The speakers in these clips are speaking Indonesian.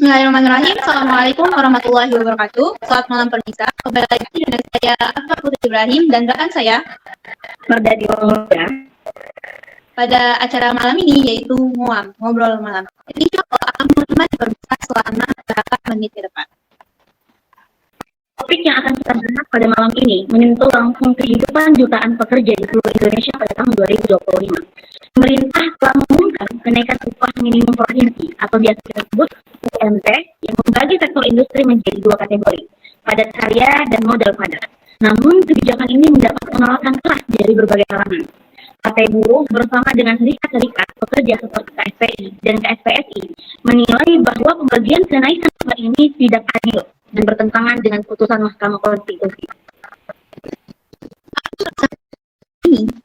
Bismillahirrahmanirrahim. Assalamualaikum warahmatullahi wabarakatuh. Selamat malam pemirsa. Kembali lagi dengan saya Akbar Putri Ibrahim dan rekan saya Mardani Muda. Pada acara malam ini yaitu ngobrol malam. Jadi akan menemani pemirsa selama beberapa menit ke depan. Topik yang akan kita bahas pada malam ini menyentuh langsung kehidupan jutaan pekerja di seluruh Indonesia pada tahun 2025. Pemerintah telah mengumumkan kenaikan upah minimum provinsi atau biasa kita sebut UMP yang membagi sektor industri menjadi dua kategori, padat karya dan modal padat. Namun kebijakan ini mendapat penolakan keras dari berbagai kalangan. Partai Buruh bersama dengan serikat-serikat pekerja seperti KSPI dan KSPSI menilai bahwa pembagian kenaikan upah ini tidak adil dan bertentangan dengan putusan Mahkamah Konstitusi.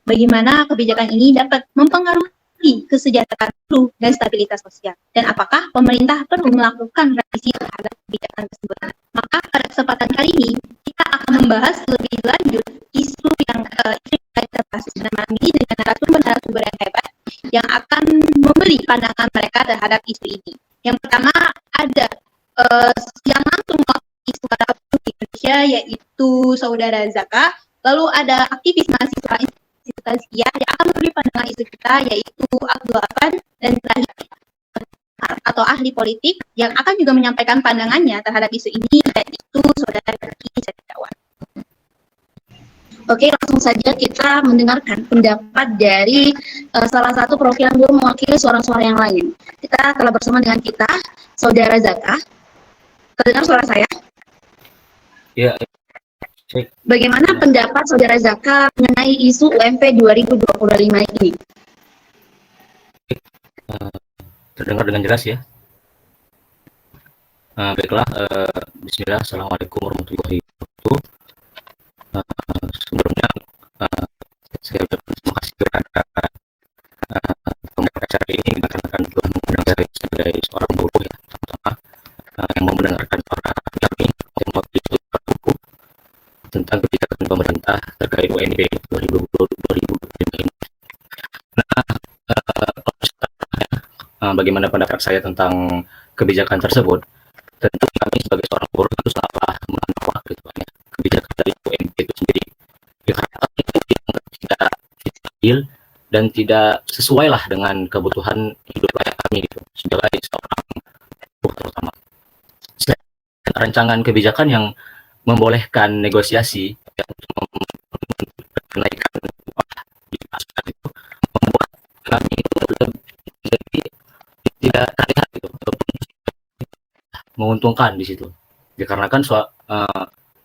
Bagaimana kebijakan ini dapat mempengaruhi kesejahteraan buruh dan stabilitas sosial, dan apakah pemerintah perlu melakukan revisi terhadap kebijakan tersebut? Maka pada kesempatan kali ini kita akan membahas lebih lanjut isu yang kita bahas pada malam ini dengan narasumber yang hebat yang akan memberi pandangan mereka terhadap isu ini. Yang pertama ada yang langsung isu para buruh di Indonesia, yaitu Saudara Zaka. Lalu ada aktivis mahasiswa Institut Tazkiyah yang akan memberi pandangan isu kita, yaitu Abdul Afan, dan terakhir atau ahli politik yang akan juga menyampaikan pandangannya terhadap isu ini, yaitu Saudara Zaki Setiawan. Oke, langsung saja kita mendengarkan pendapat dari salah satu perwakilan buruh mewakili suara-suara yang lain. Kita telah bersama dengan kita, Saudara Zaka. Terdengar suara saya? Ya. Bagaimana pendapat Saudara Zaka mengenai isu UMP 2025 ini? Terdengar dengan jelas ya? Baiklah, bismillah, assalamualaikum warahmatullahi wabarakatuh. Sebelumnya, saya ucapkan terima kasih kepada pengacara acara ini karena telah mengundang saya sebagai seorang buruh ya, pertama yang mau mendengarkan para kami yang mewakili buruh tentang kebijakan pemerintah terkait UMP 2025 ini. Bagaimana pendapat saya tentang kebijakan tersebut? Tentu kami sebagai seorang buruh itu sangatlah menolak kebijakan dari UMP itu sendiri. Karena itu tidak adil dan tidak sesuai lah dengan kebutuhan hidup layak kami gitu, sebagai seorang buruh terutama. Rancangan kebijakan yang membolehkan negosiasi untuk menaikkan upah di pasar itu membuat kami itu lebih tidak terlihat gitu, menguntungkan di situ, dikarenakan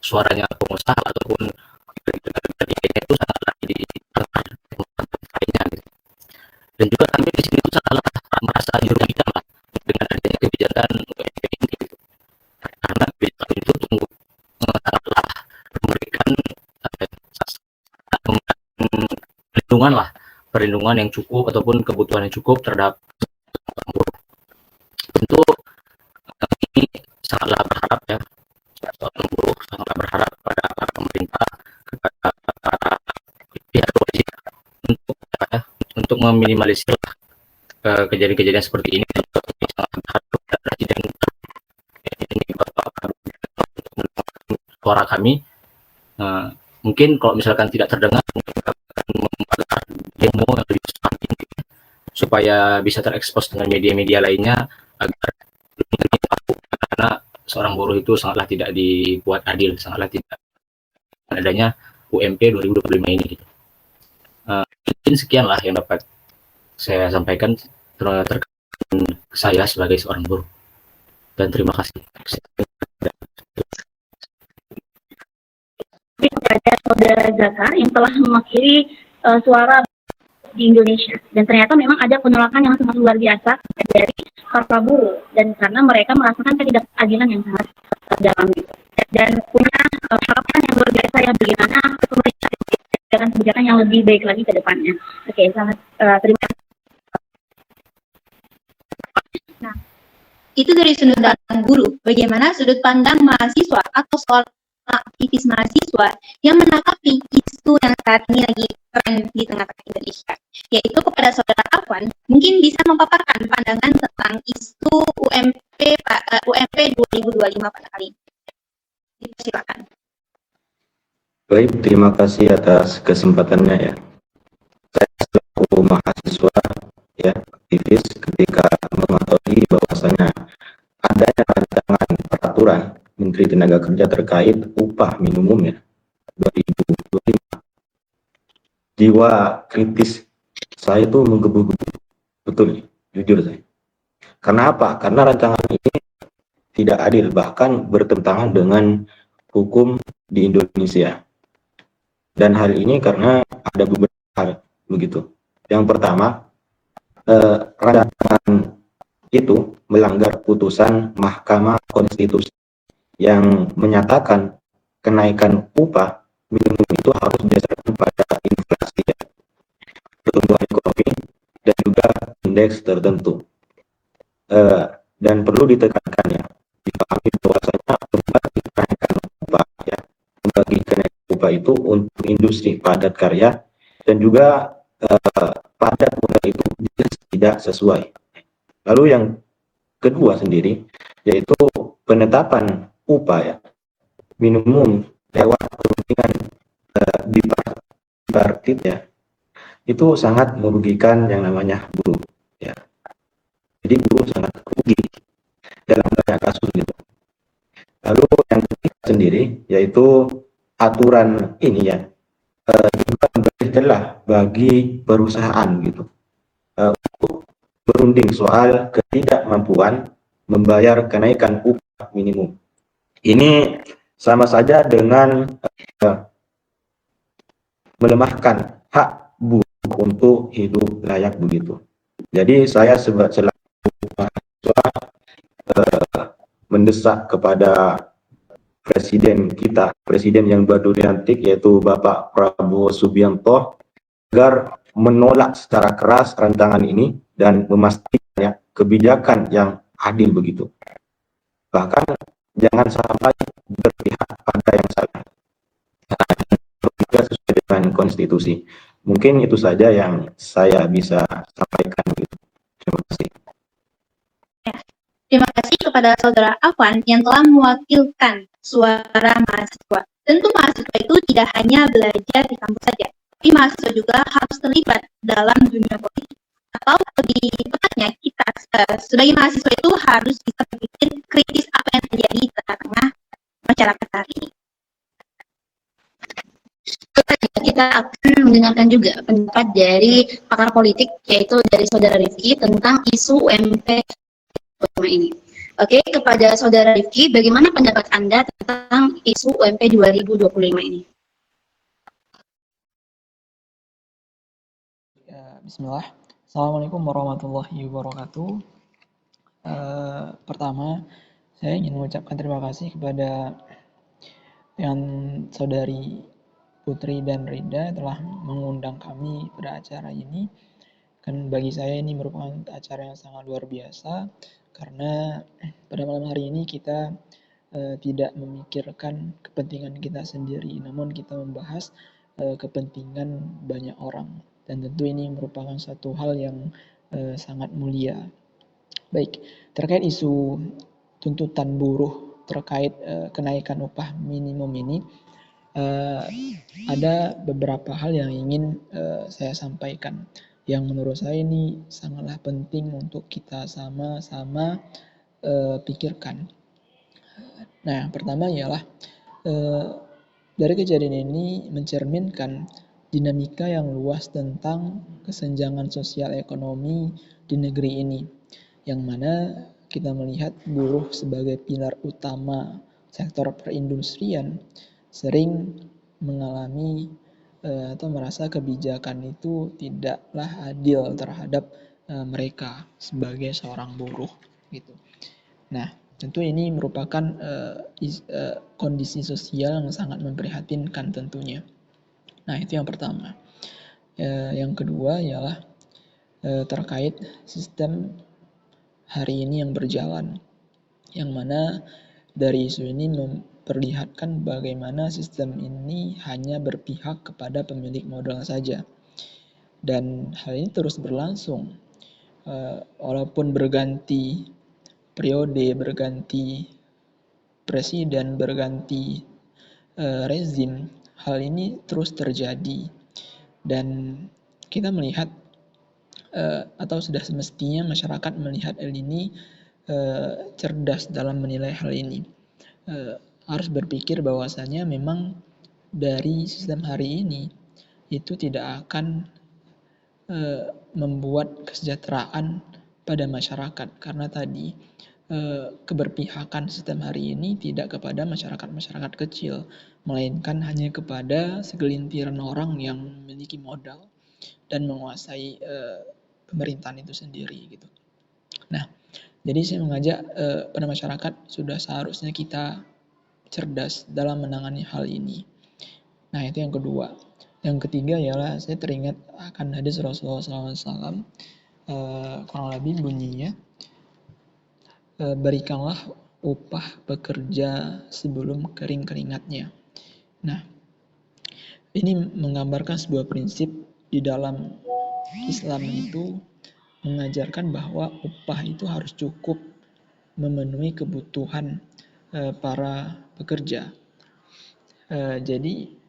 suaranya pengusaha ataupun itu sangatlah lainnya gitu. Dan juga kami di sini sangatlah merasa dirugikan lah dengan adanya kebijakan UMP ini gitu. Karena kebijakan itu sangatlah memberikan perlindungan yang cukup ataupun kebutuhan yang cukup terhadap buruh. Tentu kami sangatlah berharap ya, seorang buruh sangatlah berharap pada pemerintah, kepada para pihak wajib untuk meminimalisir kejadian-kejadian seperti ini. Dan juga kami sangat berharap kepada Presiden ini Bapak suara kami. Mungkin kalau misalkan tidak terdengar, mungkin akan membuat demo yang lebih besar supaya bisa terekspos dengan media-media lainnya agar lebih tahu, karena seorang buruh itu sangatlah tidak dibuat adil, sangatlah tidak adanya UMP 2025 ini gitu. Mungkin sekianlah yang dapat saya sampaikan terkait saya sebagai seorang buruh, dan terima kasih. Kepada Saudara Zaka yang telah mewakili suara di Indonesia, dan ternyata memang ada penolakan yang sangat luar biasa dari para buruh, dan karena mereka merasakan ketidakadilan yang sangat dalam gitu, dan punya harapan yang luar biasa ya bagaimana pemerintah kebijakan yang lebih baik lagi ke depannya. Oke, sangat terima kasih. Nah, itu dari sudut pandang buruh. Bagaimana sudut pandang mahasiswa atau soal aktivis mahasiswa yang menanggapi isu yang saat ini lagi tren di tengah-tengah Indonesia? yaitu kepada Saudara Afwan, mungkin bisa memaparkan pandangan tentang isu UMP 2025 pada kali ini. Silakan. Baik, terima kasih atas kesempatannya ya. Saya selaku mahasiswa ya aktivis ketika mengetahui bahwasanya adanya rancangan peraturan Menteri Tenaga Kerja terkait upah minimum ya 2025. Jiwa kritis saya itu menggebu-gebu, betul, jujur saya. Karena apa? Karena rancangan ini tidak adil, bahkan bertentangan dengan hukum di Indonesia. Dan hal ini karena ada beberapa hal begitu. Yang pertama, rancangan itu melanggar putusan Mahkamah Konstitusi yang menyatakan kenaikan upah minimum itu harus berdasarkan pada inflasi, ya, pertumbuhan ekonomi, dan juga indeks tertentu. Dan perlu ditekankan ya, dipahami bahwasanya membagi kenaikan upah ya, membagi kenaikan upah itu untuk industri padat karya dan juga padat modal itu tidak sesuai. Lalu yang kedua sendiri yaitu penetapan upah ya minimum lewat perundingan bipartit ya, itu sangat merugikan yang namanya buruh ya. Jadi buruh sangat rugi dalam banyak kasus gitu. Lalu yang ketiga sendiri yaitu aturan ini ya juga memberi celah bagi perusahaan gitu untuk berunding soal ketidakmampuan membayar kenaikan upah minimum. Ini sama saja dengan melemahkan hak buruh untuk hidup layak begitu. Jadi saya selaku mahasiswa mendesak kepada presiden kita, presiden yang baru dilantik yaitu Bapak Prabowo Subianto, agar menolak secara keras rancangan ini dan memastikan ya, kebijakan yang adil begitu. Bahkan jangan sampai berpihak pada yang salah. Juga sesuai dengan konstitusi. Mungkin itu saja yang saya bisa sampaikan gitu. Terima kasih. Terima kasih kepada Saudara Afwan yang telah mewakilkan suara mahasiswa. Tentu mahasiswa itu tidak hanya belajar di kampus saja, tapi mahasiswa juga harus terlibat dalam dunia politik. Atau lebih tepatnya kita sebagai mahasiswa itu harus bisa berpikir kritis apa yang terjadi di tengah-tengah masyarakat hari ini. Kita akan mendengarkan juga pendapat dari pakar politik, yaitu dari Saudara Rifki tentang isu UMP ini. Oke, kepada Saudara Rifki, bagaimana pendapat Anda tentang isu UMP 2025 ini? Ya, bismillah. Assalamualaikum warahmatullahi wabarakatuh. Pertama, saya ingin mengucapkan terima kasih kepada yang Saudari Putri dan Rida telah mengundang kami pada acara ini. Kan bagi saya ini merupakan acara yang sangat luar biasa karena pada malam hari ini kita tidak memikirkan kepentingan kita sendiri, namun kita membahas kepentingan banyak orang, dan tentu ini merupakan satu hal yang sangat mulia. Baik, terkait isu tuntutan buruh terkait kenaikan upah minimum ini, ada beberapa hal yang ingin saya sampaikan yang menurut saya ini sangatlah penting untuk kita sama-sama pikirkan. Nah, yang pertama ialah dari kejadian ini mencerminkan dinamika yang luas tentang kesenjangan sosial ekonomi di negeri ini, yang mana kita melihat buruh sebagai pilar utama sektor perindustrian sering mengalami atau merasa kebijakan itu tidaklah adil terhadap mereka sebagai seorang buruh gitu. Nah, tentu ini merupakan kondisi sosial yang sangat memprihatinkan tentunya. Nah, itu yang pertama. Yang kedua ialah terkait sistem hari ini yang berjalan, yang mana dari isu ini memperlihatkan bagaimana sistem ini hanya berpihak kepada pemilik modal saja. dan hal ini terus berlangsung. Walaupun berganti periode, berganti presiden, berganti rezim, hal ini terus terjadi, dan kita melihat atau sudah semestinya masyarakat melihat hal ini cerdas dalam menilai hal ini. Harus berpikir bahwasanya memang dari sistem hari ini itu tidak akan membuat kesejahteraan pada masyarakat, karena tadi keberpihakan sistem hari ini tidak kepada masyarakat kecil, melainkan hanya kepada segelintir orang yang memiliki modal dan menguasai pemerintahan itu sendiri gitu. Nah, jadi saya mengajak pada masyarakat sudah seharusnya kita cerdas dalam menangani hal ini. Nah, itu yang kedua. Yang ketiga ialah saya teringat akan hadis Rasulullah SAW, kurang lebih bunyinya, berikanlah upah pekerja sebelum kering keringatnya. Nah, ini menggambarkan sebuah prinsip di dalam Islam itu mengajarkan bahwa upah itu harus cukup memenuhi kebutuhan para pekerja. Jadi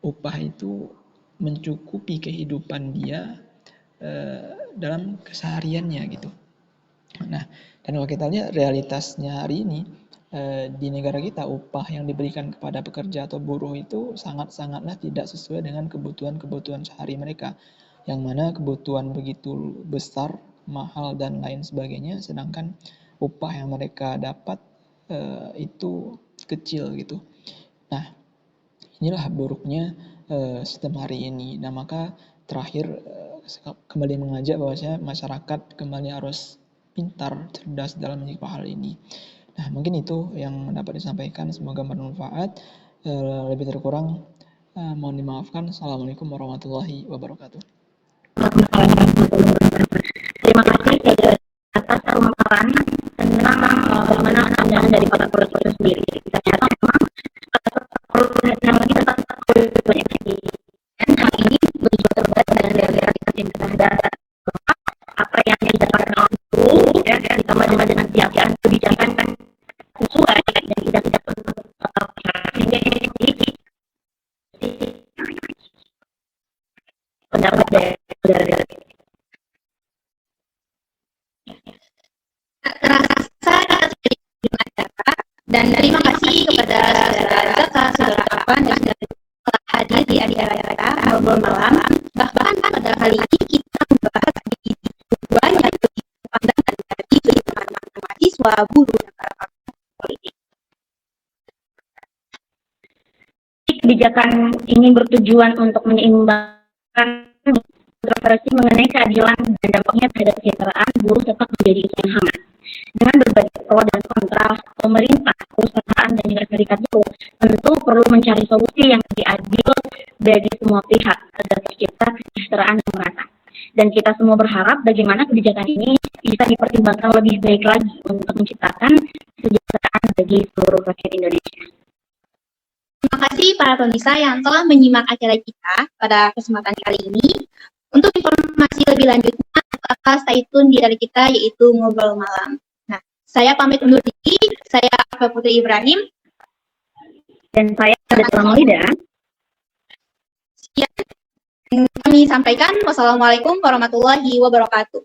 upah itu mencukupi kehidupan dia dalam kesehariannya gitu. Nah, dan kalau kita lihat realitasnya hari ini di negara kita, upah yang diberikan kepada pekerja atau buruh itu sangat-sangatlah tidak sesuai dengan kebutuhan sehari mereka, yang mana kebutuhan begitu besar, mahal dan lain sebagainya, sedangkan upah yang mereka dapat itu kecil gitu. Nah, inilah buruknya sistem hari ini. Nah, maka terakhir kembali mengajak bahwasanya masyarakat kembali harus pintar, cerdas dalam menyikapi hal ini. Nah, mungkin itu yang dapat disampaikan, semoga bermanfaat. Lebih terkurang mohon dimaafkan. Assalamualaikum warahmatullahi wabarakatuh. Terima kasih atas pemaparan tentang bagaimana pandangan dari para proses sendiri. Ternyata memang yang lagi tetap banyak lagi. Dan hal ini begitu terbuat dengan realitas yang kita hadapi. Apa yang didapatkan oleh guru dan ditambah dengan siapkan kebijakan sesuai dan tidak sehingga ini pendapat dari Terasa kita sudah di acara, dan terima kasih kepada saudara Zaka, saudara Afan, dan saudara telah hadir di acara kita ngobrol malam. Bahkan pada kali ini kita membahas di dua yang lebih pandangan dari sudut pandang mahasiswa, buruh, dan para pakar politik. Kebijakan ini bertujuan untuk menyeimbangkan kontroversi mengenai keadilan dan dampaknya terhadap kesejahteraan buruh tetap menjadi isu yang hangat. Dengan berbagai pro dan kontra, pemerintah, perusahaan, dan juga serikat buruh tentu perlu mencari solusi yang lebih adil bagi semua pihak agar tercipta kesejahteraan yang merata. Dan kita semua berharap bagaimana kebijakan ini bisa dipertimbangkan lebih baik lagi untuk menciptakan kesejahteraan bagi seluruh rakyat Indonesia. Terima kasih para pemirsa yang telah menyimak acara kita pada kesempatan kali ini. Untuk informasi lebih lanjutnya, stay tune di acara kita yaitu Ngobrol Malam. Nah, saya pamit undur diri. Saya Afa Putri Ibrahim. Dan saya Datul Maulida. Sekian kami sampaikan. Wassalamualaikum warahmatullahi wabarakatuh.